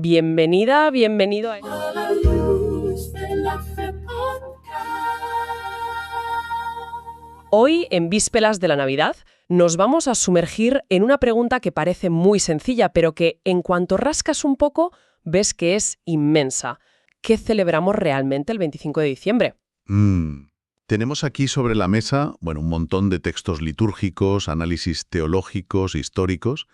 Bienvenida, bienvenido a... A la luz de la fe podcast. Hoy, en vísperas de la Navidad, nos vamos a sumergir en una pregunta que parece muy sencilla, pero que, en cuanto rascas un poco, ves que es inmensa. ¿Qué celebramos realmente el 25 de diciembre? Tenemos aquí sobre la mesa, un montón de textos litúrgicos, análisis teológicos, históricos,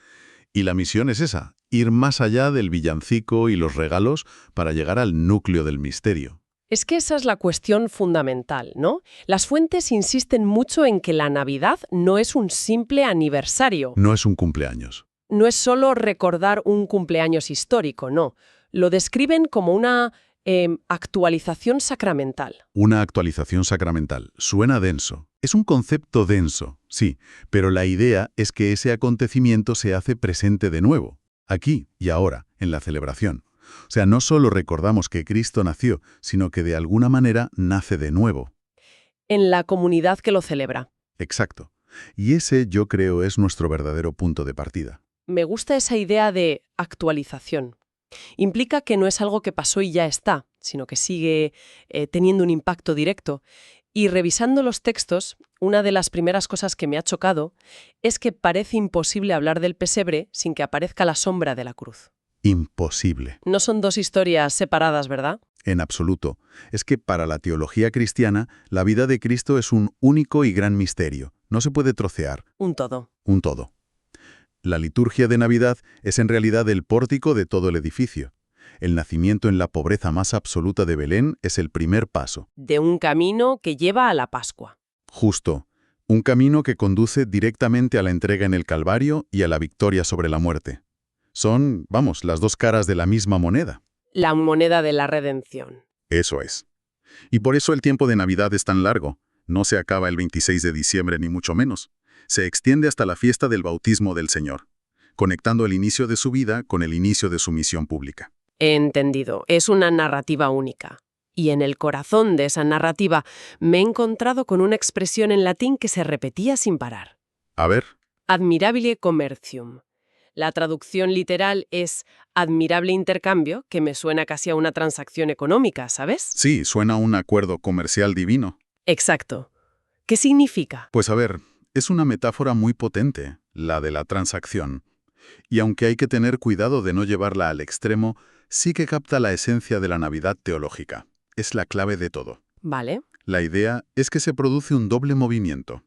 y la misión es esa, ir más allá del villancico y los regalos para llegar al núcleo del misterio. Es que esa es la cuestión fundamental, ¿no? Las fuentes insisten mucho en que la Navidad no es un simple aniversario. No es un cumpleaños. No es solo recordar un cumpleaños histórico, no. Lo describen como una actualización sacramental. Una actualización sacramental. Suena denso. Es un concepto denso, sí, pero la idea es que ese acontecimiento se hace presente de nuevo, aquí y ahora, en la celebración. O sea, no solo recordamos que Cristo nació, sino que de alguna manera nace de nuevo. En la comunidad que lo celebra. Exacto. Y ese, yo creo, es nuestro verdadero punto de partida. Me gusta esa idea de actualización. Implica que no es algo que pasó y ya está, sino que sigue teniendo un impacto directo. Y revisando los textos, una de las primeras cosas que me ha chocado es que parece imposible hablar del pesebre sin que aparezca la sombra de la cruz. Imposible. No son dos historias separadas, ¿verdad? En absoluto. Es que para la teología cristiana, la vida de Cristo es un único y gran misterio. No se puede trocear. Un todo. Un todo. La liturgia de Navidad es en realidad el pórtico de todo el edificio. El nacimiento en la pobreza más absoluta de Belén es el primer paso. De un camino que lleva a la Pascua. Justo. Un camino que conduce directamente a la entrega en el Calvario y a la victoria sobre la muerte. Son, las dos caras de la misma moneda. La moneda de la redención. Eso es. Y por eso el tiempo de Navidad es tan largo. No se acaba el 26 de diciembre ni mucho menos. Se extiende hasta la fiesta del bautismo del Señor, conectando el inicio de su vida con el inicio de su misión pública. Entendido. Es una narrativa única. Y en el corazón de esa narrativa me he encontrado con una expresión en latín que se repetía sin parar. A ver. Admirabile commercium. La traducción literal es admirable intercambio, que me suena casi a una transacción económica, ¿sabes? Sí, suena a un acuerdo comercial divino. Exacto. ¿Qué significa? Pues a ver, es una metáfora muy potente, la de la transacción. Y aunque hay que tener cuidado de no llevarla al extremo, sí que capta la esencia de la Navidad teológica. Es la clave de todo. Vale. La idea es que se produce un doble movimiento.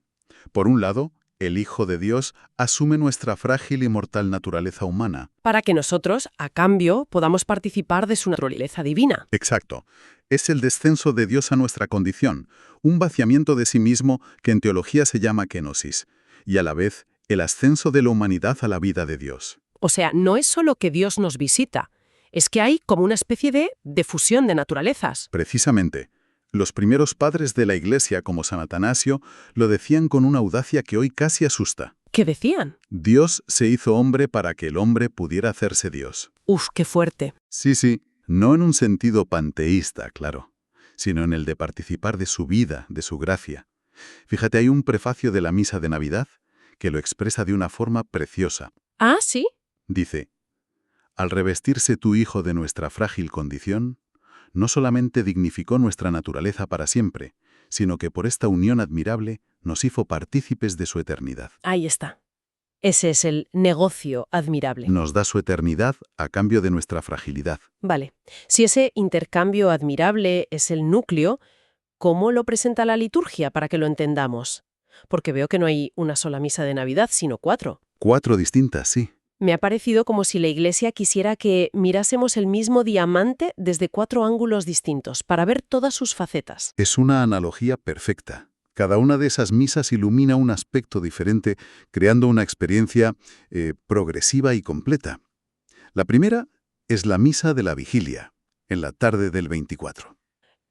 Por un lado, el Hijo de Dios asume nuestra frágil y mortal naturaleza humana. Para que nosotros, a cambio, podamos participar de su naturaleza divina. Exacto. Es el descenso de Dios a nuestra condición, un vaciamiento de sí mismo que en teología se llama kenosis, y a la vez el ascenso de la humanidad a la vida de Dios. O sea, no es solo que Dios nos visita, es que hay como una especie de fusión de naturalezas. Precisamente. Los primeros padres de la Iglesia, como San Atanasio, lo decían con una audacia que hoy casi asusta. ¿Qué decían? Dios se hizo hombre para que el hombre pudiera hacerse Dios. Uf, qué fuerte. Sí, no en un sentido panteísta, claro, sino en el de participar de su vida, de su gracia. Fíjate, hay un prefacio de la Misa de Navidad que lo expresa de una forma preciosa. ¿Ah, sí? Dice: al revestirse tu Hijo de nuestra frágil condición, no solamente dignificó nuestra naturaleza para siempre, sino que por esta unión admirable nos hizo partícipes de su eternidad. Ahí está. Ese es el negocio admirable. Nos da su eternidad a cambio de nuestra fragilidad. Vale. Si ese intercambio admirable es el núcleo, ¿cómo lo presenta la liturgia para que lo entendamos? Porque veo que no hay una sola misa de Navidad, sino 4. 4 distintas, sí. Me ha parecido como si la Iglesia quisiera que mirásemos el mismo diamante desde 4 ángulos distintos, para ver todas sus facetas. Es una analogía perfecta. Cada una de esas misas ilumina un aspecto diferente, creando una experiencia progresiva y completa. La primera es la misa de la vigilia, en la tarde del 24.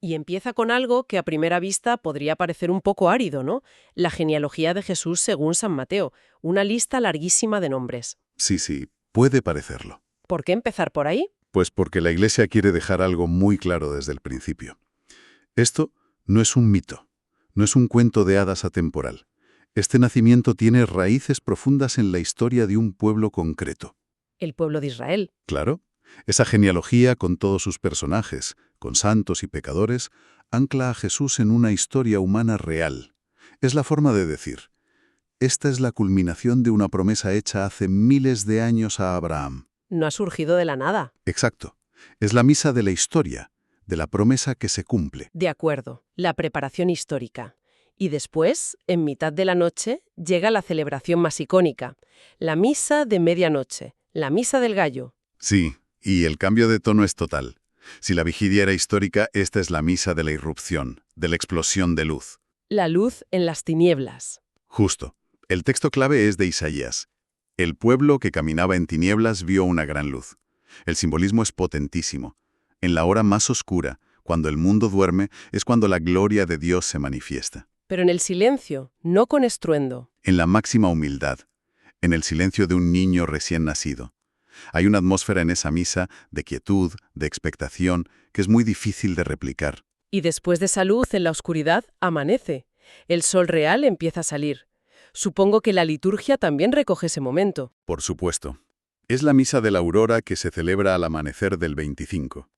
Y empieza con algo que a primera vista podría parecer un poco árido, ¿no? La genealogía de Jesús según San Mateo, una lista larguísima de nombres. Sí, puede parecerlo. ¿Por qué empezar por ahí? Pues porque la Iglesia quiere dejar algo muy claro desde el principio. Esto no es un mito, no es un cuento de hadas atemporal. Este nacimiento tiene raíces profundas en la historia de un pueblo concreto. El pueblo de Israel. Claro, Esa genealogía, con todos sus personajes, con santos y pecadores, ancla a Jesús en una historia humana real. Es la forma de decir: esta es la culminación de una promesa hecha hace miles de años a Abraham. No ha surgido de la nada. Exacto. Es la misa de la historia, de la promesa que se cumple. De acuerdo, la preparación histórica. Y después, en mitad de la noche, llega la celebración más icónica, la misa de medianoche, la misa del gallo. Sí, y el cambio de tono es total. Si la vigilia era histórica, esta es la misa de la irrupción, de la explosión de luz. La luz en las tinieblas. Justo. El texto clave es de Isaías. El pueblo que caminaba en tinieblas vio una gran luz. El simbolismo es potentísimo. En la hora más oscura, cuando el mundo duerme, es cuando la gloria de Dios se manifiesta. Pero en el silencio, no con estruendo. En la máxima humildad, en el silencio de un niño recién nacido. Hay una atmósfera en esa misa de quietud, de expectación, que es muy difícil de replicar. Y después de esa luz en la oscuridad, amanece. El sol real empieza a salir. Supongo que la liturgia también recoge ese momento. Por supuesto. Es la misa de la aurora que se celebra al amanecer del 25.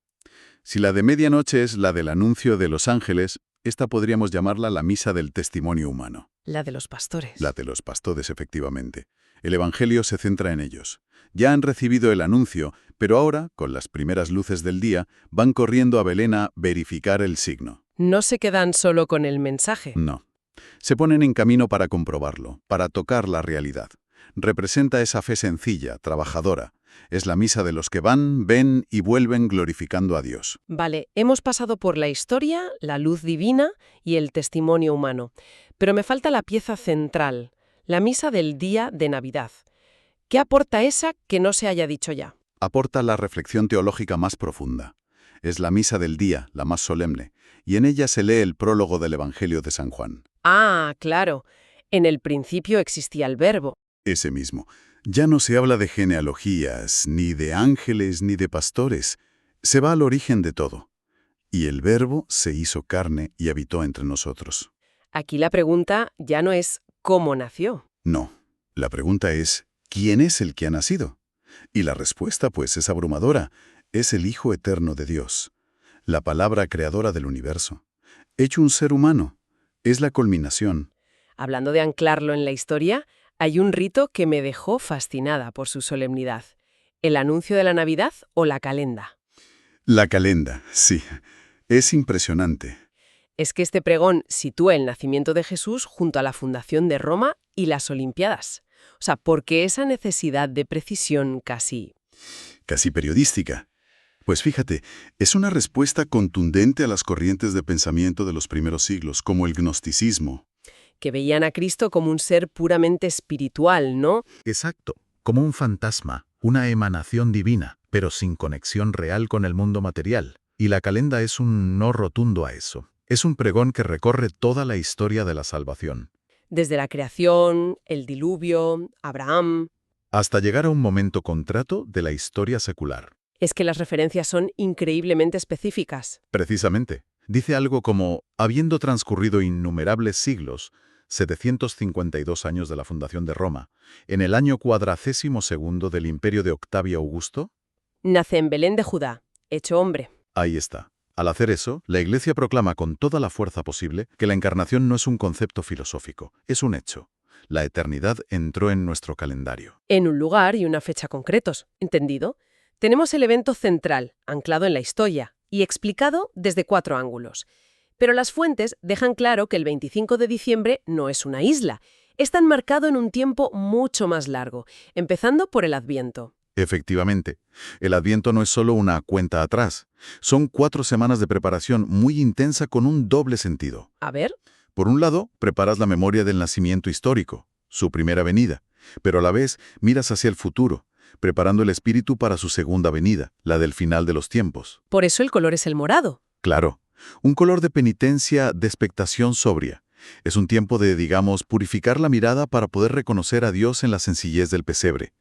Si la de medianoche es la del anuncio de los ángeles, esta podríamos llamarla la misa del testimonio humano. La de los pastores. La de los pastores, efectivamente. El Evangelio se centra en ellos. Ya han recibido el anuncio, pero ahora, con las primeras luces del día, van corriendo a Belén a verificar el signo. No se quedan solo con el mensaje. No. Se ponen en camino para comprobarlo, para tocar la realidad. Representa esa fe sencilla, trabajadora. Es la misa de los que van, ven y vuelven glorificando a Dios. Vale, hemos pasado por la historia, la luz divina y el testimonio humano. Pero me falta la pieza central, la misa del día de Navidad. ¿Qué aporta esa que no se haya dicho ya? Aporta la reflexión teológica más profunda. Es la misa del día, la más solemne, y en ella se lee el prólogo del Evangelio de San Juan. Ah, claro. En el principio existía el verbo. Ese mismo. Ya no se habla de genealogías, ni de ángeles, ni de pastores. Se va al origen de todo. Y el verbo se hizo carne y habitó entre nosotros. Aquí la pregunta ya no es ¿cómo nació? No. La pregunta es, ¿quién es el que ha nacido? Y la respuesta, pues, es abrumadora. Es el Hijo Eterno de Dios, la palabra creadora del universo. Hecho un ser humano. Es la culminación. Hablando de anclarlo en la historia, hay un rito que me dejó fascinada por su solemnidad. ¿El anuncio de la Navidad o la calenda? La calenda, sí. Es impresionante. Es que este pregón sitúa el nacimiento de Jesús junto a la fundación de Roma y las Olimpiadas. O sea, ¿por qué esa necesidad de precisión casi periodística? Pues fíjate, es una respuesta contundente a las corrientes de pensamiento de los primeros siglos, como el gnosticismo. que veían a Cristo como un ser puramente espiritual, ¿no? Exacto, como un fantasma, una emanación divina, pero sin conexión real con el mundo material. Y la calenda es un no rotundo a eso. Es un pregón que recorre toda la historia de la salvación, Desde la creación, el diluvio, Abraham. hasta llegar a un momento contrato de la historia secular. Es que las referencias son increíblemente específicas. Precisamente, dice algo como, habiendo transcurrido innumerables siglos, 752 años de la fundación de Roma, en el año 42º del imperio de Octavio Augusto. Nace en Belén de Judá, hecho hombre. Ahí está. Al hacer eso, la Iglesia proclama con toda la fuerza posible que la encarnación no es un concepto filosófico, es un hecho. La eternidad entró en nuestro calendario. En un lugar y una fecha concretos. ¿Entendido? Tenemos el evento central, anclado en la historia, y explicado desde 4 ángulos. Pero las fuentes dejan claro que el 25 de diciembre no es una isla. Está enmarcado en un tiempo mucho más largo, empezando por el Adviento. Efectivamente, el Adviento no es solo una cuenta atrás. Son 4 semanas de preparación muy intensa con un doble sentido. A ver, Por un lado, preparas la memoria del nacimiento histórico, su primera venida, pero a la vez miras hacia el futuro, preparando el espíritu para su segunda venida, la del final de los tiempos. por eso el color es el morado. Claro, un color de penitencia, de expectación sobria. Es un tiempo de, digamos, purificar la mirada para poder reconocer a Dios en la sencillez del pesebre.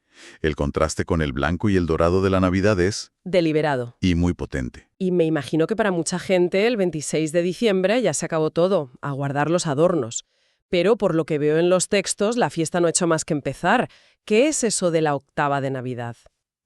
El contraste con el blanco y el dorado de la Navidad es, Deliberado. y muy potente. Y me imagino que para mucha gente el 26 de diciembre ya se acabó todo, a guardar los adornos. Pero por lo que veo en los textos, la fiesta no ha hecho más que empezar. ¿Qué es eso de la octava de Navidad?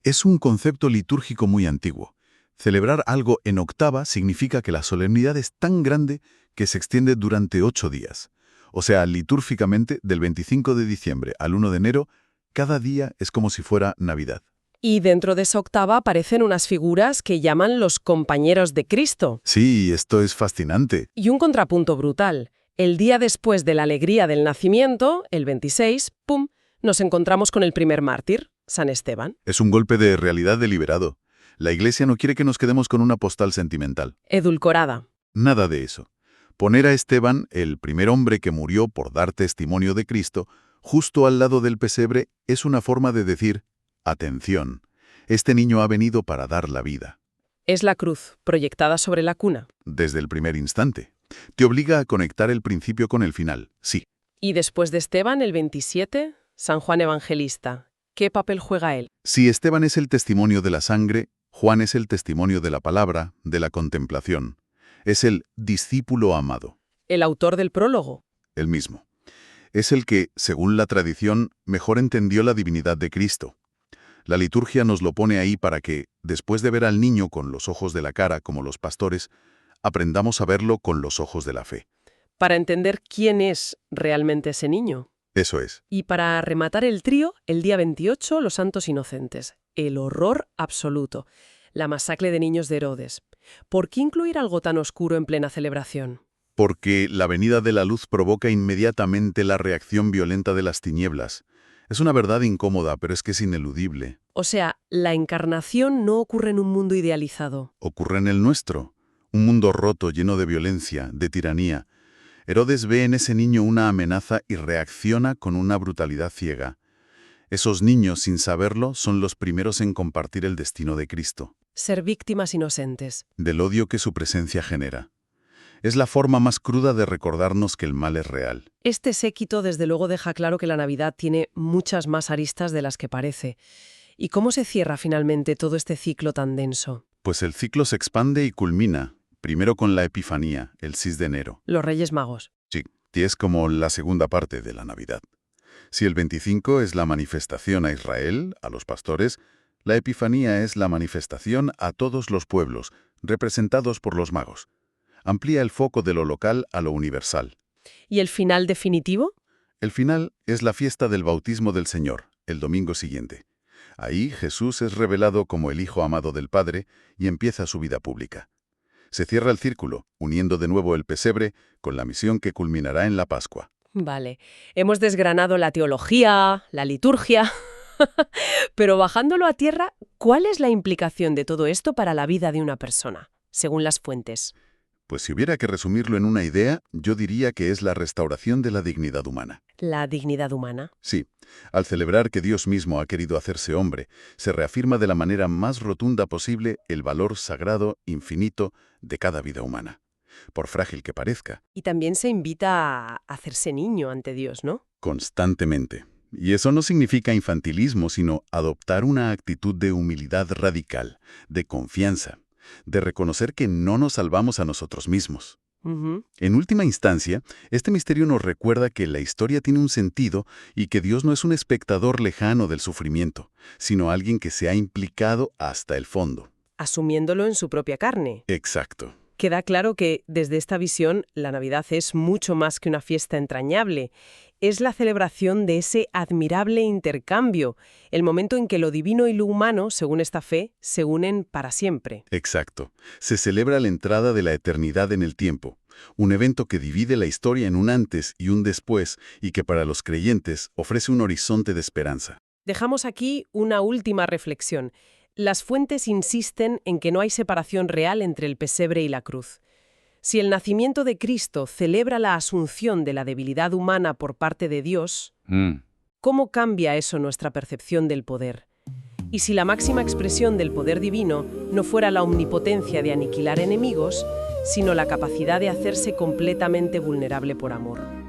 Es un concepto litúrgico muy antiguo. Celebrar algo en octava significa que la solemnidad es tan grande que se extiende durante 8 días. O sea, litúrgicamente, del 25 de diciembre al 1 de enero, cada día es como si fuera Navidad. Y dentro de esa octava aparecen unas figuras que llaman los compañeros de Cristo. Sí, esto es fascinante. Y un contrapunto brutal. El día después de la alegría del nacimiento, el 26, ¡pum!, nos encontramos con el primer mártir, San Esteban. Es un golpe de realidad deliberado. La Iglesia no quiere que nos quedemos con una postal sentimental. Edulcorada. Nada de eso. Poner a Esteban, el primer hombre que murió por dar testimonio de Cristo, justo al lado del pesebre, es una forma de decir, atención, este niño ha venido para dar la vida. Es la cruz, proyectada sobre la cuna. Desde el primer instante. Te obliga a conectar el principio con el final, sí. Y después de Esteban, el 27, San Juan Evangelista. ¿Qué papel juega él? Si Esteban es el testimonio de la sangre, Juan es el testimonio de la palabra, de la contemplación. Es el discípulo amado. El autor del prólogo. El mismo. Es el que, según la tradición, mejor entendió la divinidad de Cristo. La liturgia nos lo pone ahí para que, después de ver al niño con los ojos de la cara como los pastores, aprendamos a verlo con los ojos de la fe. Para entender quién es realmente ese niño. Eso es. Y para rematar el trío, el día 28, los santos inocentes. El horror absoluto. La masacre de niños de Herodes. ¿Por qué incluir algo tan oscuro en plena celebración? Porque la venida de la luz provoca inmediatamente la reacción violenta de las tinieblas. Es una verdad incómoda, pero es que es ineludible. O sea, la encarnación no ocurre en un mundo idealizado. Ocurre en el nuestro. Un mundo roto, lleno de violencia, de tiranía. Herodes ve en ese niño una amenaza y reacciona con una brutalidad ciega. Esos niños, sin saberlo, son los primeros en compartir el destino de Cristo. Ser víctimas inocentes. Del odio que su presencia genera. Es la forma más cruda de recordarnos que el mal es real. Este séquito desde luego deja claro que la Navidad tiene muchas más aristas de las que parece. ¿Y cómo se cierra finalmente todo este ciclo tan denso? Pues el ciclo se expande y culmina, primero con la Epifanía, el 6 de enero. Los Reyes Magos. Sí, y es como la segunda parte de la Navidad. Si el 25 es la manifestación a Israel, a los pastores, la Epifanía es la manifestación a todos los pueblos, representados por los magos. Amplía el foco de lo local a lo universal. ¿Y el final definitivo? El final es la fiesta del bautismo del Señor, el domingo siguiente. Ahí Jesús es revelado como el Hijo amado del Padre y empieza su vida pública. Se cierra el círculo, uniendo de nuevo el pesebre con la misión que culminará en la Pascua. Vale, hemos desgranado la teología, la liturgia, pero bajándolo a tierra, ¿cuál es la implicación de todo esto para la vida de una persona, según las fuentes? Pues si hubiera que resumirlo en una idea, yo diría que es la restauración de la dignidad humana. La dignidad humana. Sí, al celebrar que Dios mismo ha querido hacerse hombre, se reafirma de la manera más rotunda posible el valor sagrado, infinito, de cada vida humana, por frágil que parezca. Y también se invita a hacerse niño ante Dios, ¿no? Constantemente. Y eso no significa infantilismo, sino adoptar una actitud de humildad radical, de confianza, de reconocer que no nos salvamos a nosotros mismos. En última instancia, este misterio nos recuerda que la historia tiene un sentido y que Dios no es un espectador lejano del sufrimiento, sino alguien que se ha implicado hasta el fondo. Asumiéndolo en su propia carne. Exacto. Queda claro que, desde esta visión, la Navidad es mucho más que una fiesta entrañable. Es la celebración de ese admirable intercambio, el momento en que lo divino y lo humano, según esta fe, se unen para siempre. Exacto. Se celebra la entrada de la eternidad en el tiempo, un evento que divide la historia en un antes y un después y que para los creyentes ofrece un horizonte de esperanza. Dejamos aquí una última reflexión. Las fuentes insisten en que no hay separación real entre el pesebre y la cruz. Si el nacimiento de Cristo celebra la asunción de la debilidad humana por parte de Dios, ¿cómo cambia eso nuestra percepción del poder? Y si la máxima expresión del poder divino no fuera la omnipotencia de aniquilar enemigos, sino la capacidad de hacerse completamente vulnerable por amor.